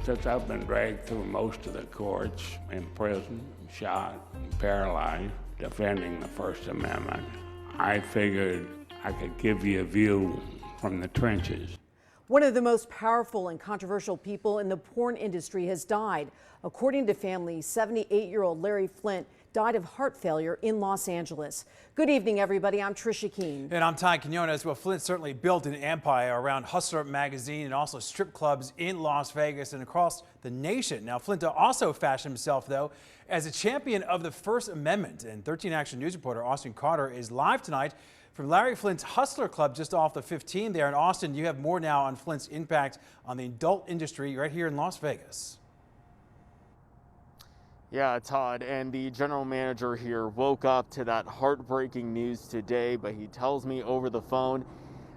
Since I've been dragged through most of the courts, in prison, shot, and paralyzed, defending the First Amendment, I figured I could give you a view from the trenches. One of the most powerful and controversial people in the porn industry has died. According to family, 78-year-old Larry Flynt died of heart failure in Los Angeles. Good evening, everybody. I'm Trisha Keene. And I'm Ty Quinones. Well, Flynt certainly built an empire around Hustler magazine and also strip clubs in Las Vegas and across the nation. Now, Flynt also fashioned himself, though, as a champion of the First Amendment. And 13 Action News reporter Austin Carter is live tonight from Larry Flynt's Hustler Club just off the 15 there. And Austin, you have more now on Flynt's impact on the adult industry right here in Las Vegas. Yeah, Todd, and the general manager here woke up to that heartbreaking news today, but he tells me over the phone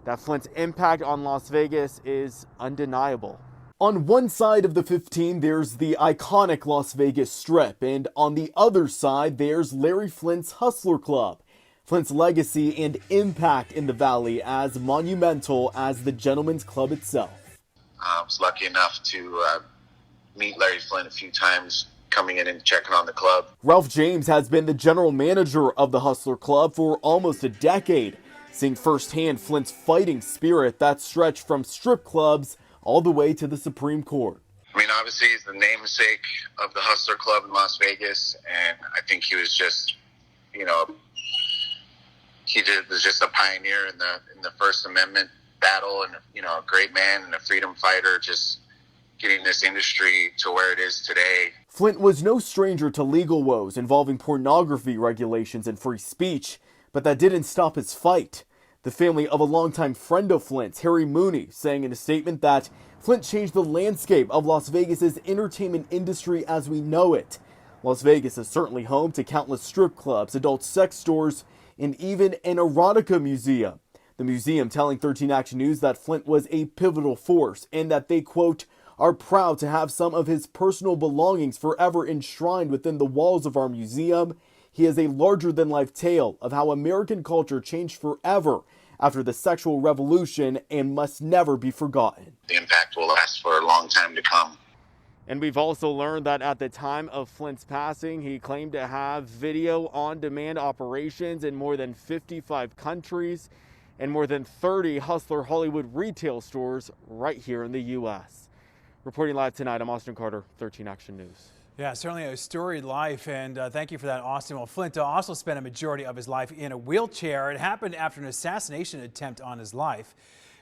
that Flynt's impact on Las Vegas is undeniable. On one side of the 15, there's the iconic Las Vegas Strip, and on the other side, there's Larry Flynt's Hustler Club. Flynt's legacy and impact in the Valley as monumental as the Gentlemen's Club itself. I was lucky enough to meet Larry Flynt a few times, coming in and checking on the club. Ralph James has been the general manager of the Hustler Club for almost a decade, seeing firsthand Flynt's fighting spirit that stretched from strip clubs all the way to the Supreme Court. I mean, obviously he's the namesake of the Hustler Club in Las Vegas, and I think he was just, was just a pioneer in the First Amendment battle, and a great man and a freedom fighter, just getting this industry to where it is today. Flynt was no stranger to legal woes involving pornography regulations and free speech, but that didn't stop his fight. The family of a longtime friend of Flynt's, Harry Mohney, saying in a statement that Flynt changed the landscape of Las Vegas's entertainment industry as we know it. Las Vegas is certainly home to countless strip clubs, adult sex stores, and even an erotica museum. The museum telling 13 Action News that Flynt was a pivotal force and that they, quote, are proud to have some of his personal belongings forever enshrined within the walls of our museum. He has a larger-than-life tale of how American culture changed forever after the sexual revolution and must never be forgotten. The impact will last for a long time to come. And we've also learned that at the time of Flynt's passing, he claimed to have video-on-demand operations in more than 55 countries and more than 30 Hustler Hollywood retail stores right here in the U.S. Reporting live tonight, I'm Austin Carter, 13 Action News. Yeah, certainly a storied life, and thank you for that, Austin. Well, Flynt also spent a majority of his life in a wheelchair. It happened after an assassination attempt on his life.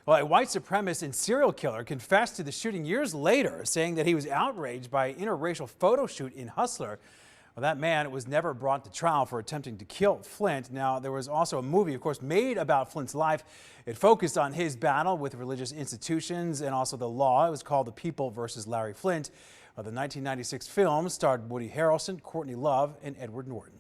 Well, a white supremacist and serial killer confessed to the shooting years later, saying that he was outraged by an interracial photo shoot in Hustler. Well, that man was never brought to trial for attempting to kill Flynt. Now, there was also a movie, of course, made about Flynt's life. It focused on his battle with religious institutions and also the law. It was called The People versus Larry Flynt. The 1996 film starred Woody Harrelson, Courtney Love, and Edward Norton.